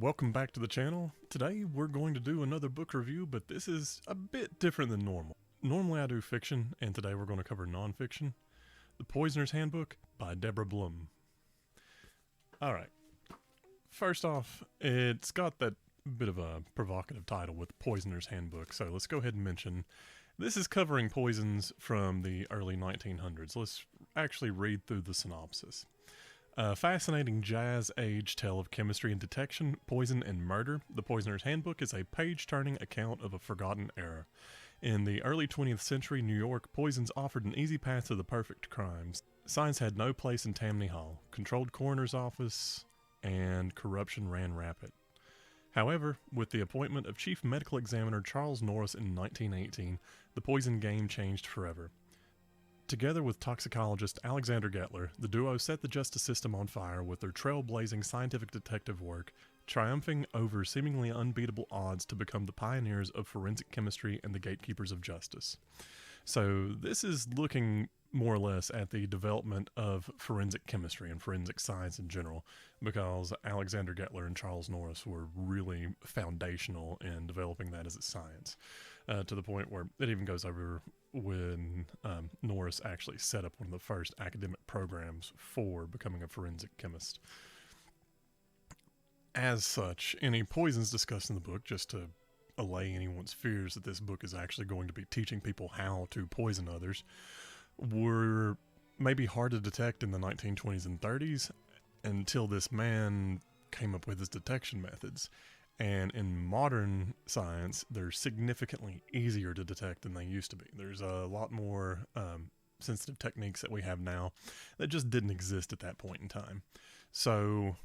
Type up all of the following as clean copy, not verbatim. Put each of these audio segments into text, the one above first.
welcome back to the channel. Today we're going to do another book review, but this is a bit different than normal. Normally I do fiction, and today we're going to cover nonfiction. The Poisoner's Handbook by Deborah Blum. Alright, first off, it's got that bit of a provocative title with Poisoner's Handbook, so let's go ahead and mention this is covering poisons from the early 1900s. Let's actually read through the synopsis. A fascinating jazz-age tale of chemistry and detection, poison and murder, The Poisoner's Handbook is a page-turning account of a forgotten era. In the early 20th century New York, poisons offered an easy path to the perfect crimes. Science had no place in Tammany Hall, controlled coroner's office, and corruption ran rapid. However, with the appointment of Chief Medical Examiner Charles Norris in 1918, the poison game changed forever. Together with toxicologist Alexander Gettler, the duo set the justice system on fire with their trailblazing scientific detective work, triumphing over seemingly unbeatable odds to become the pioneers of forensic chemistry and the gatekeepers of justice. So this is looking more or less at the development of forensic chemistry and forensic science in general, because Alexander Gettler and Charles Norris were really foundational in developing that as a science, to the point where it even goes over when Norris actually set up one of the first academic programs for becoming a forensic chemist. As such, any poisons discussed in the book, just to allay anyone's fears that this book is actually going to be teaching people how to poison others, were maybe hard to detect in the 1920s and 30s until this man came up with his detection methods. And in modern science, they're significantly easier to detect than they used to be. There's a lot more sensitive techniques that we have now that just didn't exist at that point in time. So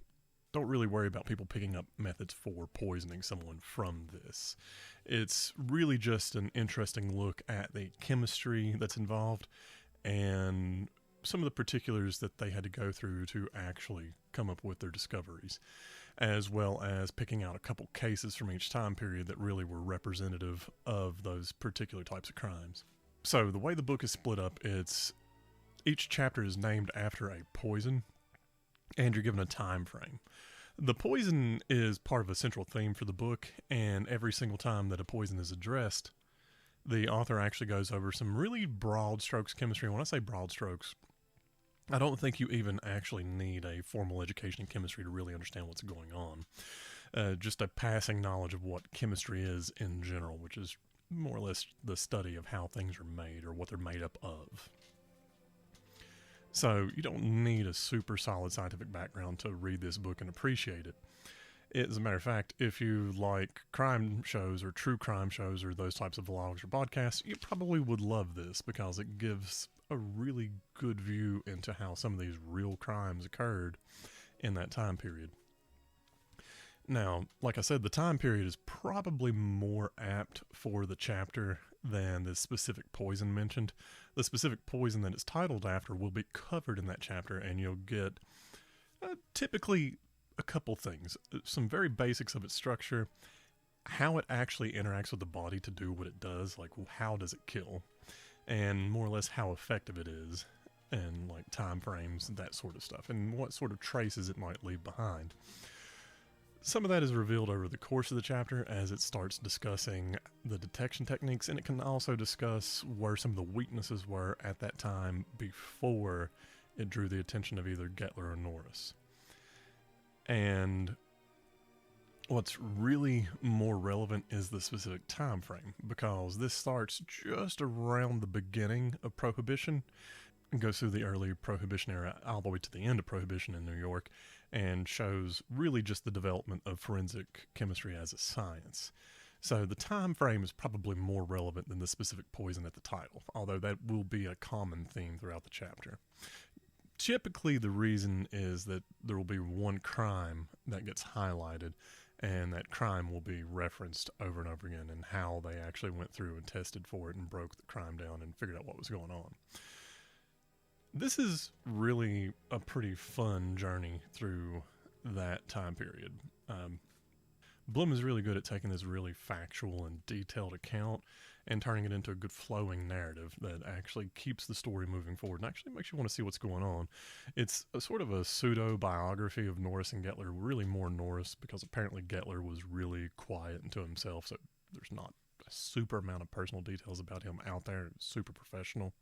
don't really worry about people picking up methods for poisoning someone from this. It's really just an interesting look at the chemistry that's involved and some of the particulars that they had to go through to actually come up with their discoveries, as well as picking out a couple cases from each time period that really were representative of those particular types of crimes. So the way the book is split up, each chapter is named after a poison, and you're given a time frame. The poison is part of a central theme for the book, and every single time that a poison is addressed, the author actually goes over some really broad strokes chemistry. When I say broad strokes, I don't think you even actually need a formal education in chemistry to really understand what's going on. Just a passing knowledge of what chemistry is in general, which is more or less the study of how things are made or what they're made up of. So you don't need a super solid scientific background to read this book and appreciate it. As a matter of fact, if you like crime shows or true crime shows or those types of vlogs or podcasts, you probably would love this because it gives a really good view into how some of these real crimes occurred in that time period. Now, like I said, the time period is probably more apt for the chapter than the specific poison mentioned. The specific poison that it's titled after will be covered in that chapter, and you'll get typically a couple things. Some very basics of its structure, how it actually interacts with the body to do what it does, like how does it kill, and more or less how effective it is, and like time frames, that sort of stuff, and what sort of traces it might leave behind. Some of that is revealed over the course of the chapter as it starts discussing the detection techniques, and it can also discuss where some of the weaknesses were at that time before it drew the attention of either Gettler or Norris. And what's really more relevant is the specific time frame, because this starts just around the beginning of Prohibition and goes through the early Prohibition era all the way to the end of Prohibition in New York, and shows really just the development of forensic chemistry as a science. So the time frame is probably more relevant than the specific poison at the title, although that will be a common theme throughout the chapter. Typically the reason is that there will be one crime that gets highlighted, and that crime will be referenced over and over again, and how they actually went through and tested for it and broke the crime down and figured out what was going on. This is really a pretty fun journey through that time period. Blum is really good at taking this really factual and detailed account and turning it into a good flowing narrative that actually keeps the story moving forward and actually makes you want to see what's going on. It's a sort of a pseudo biography of Norris and Gettler, really more Norris, because apparently Gettler was really quiet and to himself, so there's not a super amount of personal details about him out there. It's super professional.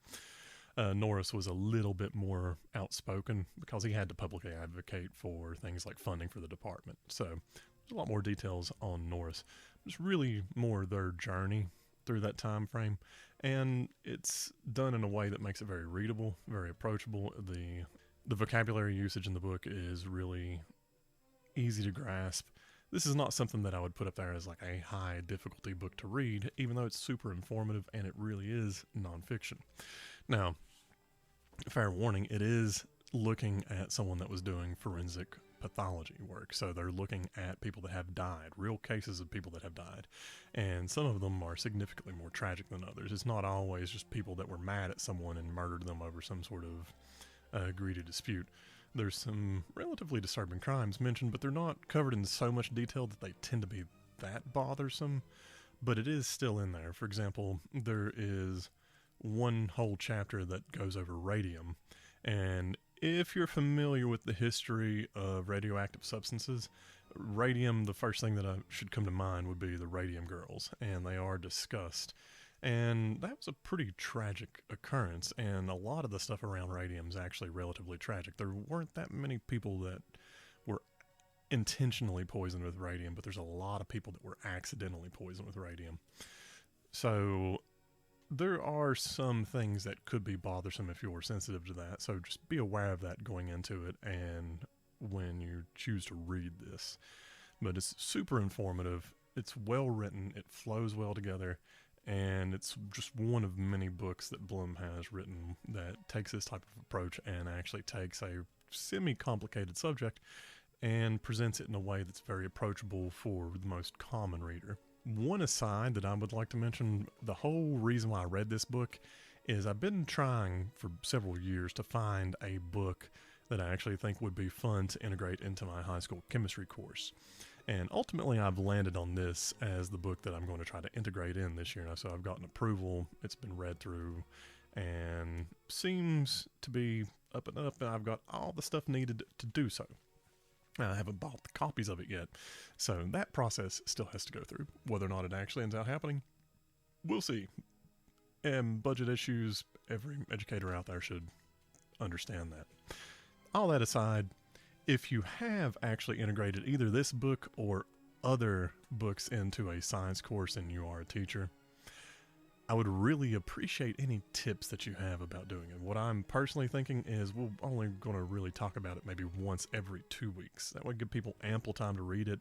Norris was a little bit more outspoken because he had to publicly advocate for things like funding for the department. So there's a lot more details on Norris. It's really more their journey through that time frame, and it's done in a way that makes it very readable, very approachable. The vocabulary usage in the book is really easy to grasp. This is not something that I would put up there as like a high difficulty book to read, even though it's super informative and it really is nonfiction. Now, fair warning, it is looking at someone that was doing forensic pathology work. So they're looking at people that have died, real cases of people that have died. And some of them are significantly more tragic than others. It's not always just people that were mad at someone and murdered them over some sort of greedy dispute. There's some relatively disturbing crimes mentioned, but they're not covered in so much detail that they tend to be that bothersome. But it is still in there. For example, there is one whole chapter that goes over radium. And if you're familiar with the history of radioactive substances, radium, the first thing that should come to mind would be the Radium Girls, and they are discussed. And that was a pretty tragic occurrence, and a lot of the stuff around radium is actually relatively tragic. There weren't that many people that were intentionally poisoned with radium, but there's a lot of people that were accidentally poisoned with radium. So there are some things that could be bothersome if you're sensitive to that, so just be aware of that going into it and when you choose to read this. But it's super informative, it's well written, it flows well together, and it's just one of many books that Blum has written that takes this type of approach and actually takes a semi-complicated subject and presents it in a way that's very approachable for the most common reader. One aside that I would like to mention, the whole reason why I read this book is I've been trying for several years to find a book that I actually think would be fun to integrate into my high school chemistry course. And ultimately, I've landed on this as the book that I'm going to try to integrate in this year. So I've gotten approval, it's been read through, and seems to be up and up, and I've got all the stuff needed to do so. I haven't bought the copies of it yet, so that process still has to go through. Whether or not it actually ends up happening, we'll see. And budget issues, every educator out there should understand that. All that aside, if you have actually integrated either this book or other books into a science course and you are a teacher, I would really appreciate any tips that you have about doing it. What I'm personally thinking is we're only going to really talk about it maybe once every 2 weeks. That would give people ample time to read it.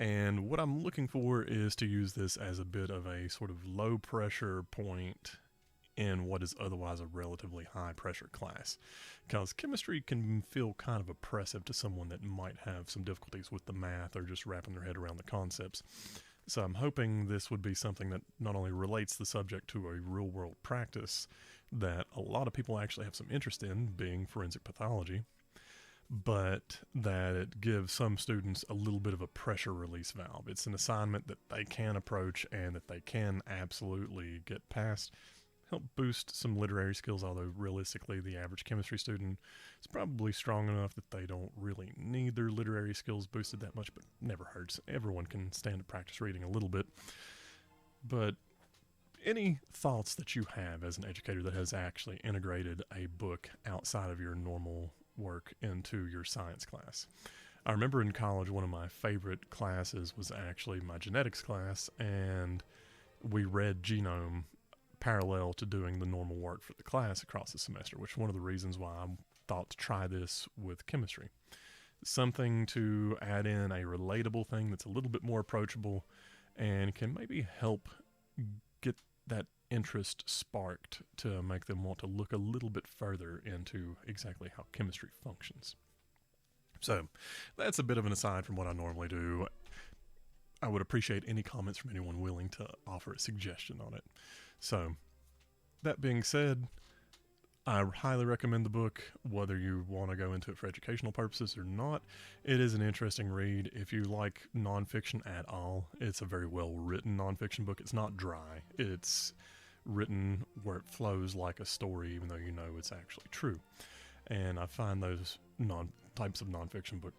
And what I'm looking for is to use this as a bit of a sort of low pressure point in what is otherwise a relatively high pressure class. Because chemistry can feel kind of oppressive to someone that might have some difficulties with the math or just wrapping their head around the concepts. So I'm hoping this would be something that not only relates the subject to a real world practice that a lot of people actually have some interest in, being forensic pathology, but that it gives some students a little bit of a pressure release valve. It's an assignment that they can approach and that they can absolutely get past. Help boost some literary skills, although realistically the average chemistry student is probably strong enough that they don't really need their literary skills boosted that much, but never hurts. Everyone can stand to practice reading a little bit. But any thoughts that you have as an educator that has actually integrated a book outside of your normal work into your science class? I remember in college one of my favorite classes was actually my genetics class, and we read genome parallel to doing the normal work for the class across the semester, which is one of the reasons why I thought to try this with chemistry. Something to add in a relatable thing that's a little bit more approachable and can maybe help get that interest sparked to make them want to look a little bit further into exactly how chemistry functions. So that's a bit of an aside from what I normally do. I would appreciate any comments from anyone willing to offer a suggestion on it. So, that being said, I highly recommend the book, whether you want to go into it for educational purposes or not. It is an interesting read. If you like nonfiction at all, it's a very well written nonfiction book. It's not dry. It's written where it flows like a story, even though you know it's actually true. And I find those types of nonfiction books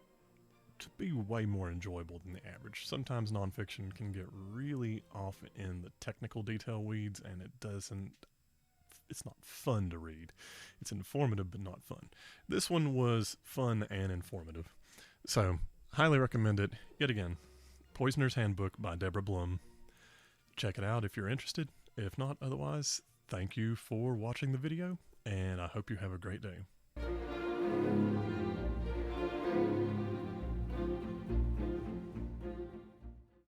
to be way more enjoyable than the average. Sometimes nonfiction can get really off in the technical detail weeds, and it's not fun to read. It's informative, but not fun. This one was fun and informative. So, highly recommend it. Yet again, Poisoner's Handbook by Deborah Blum. Check it out if you're interested. If not, otherwise, thank you for watching the video, and I hope you have a great day.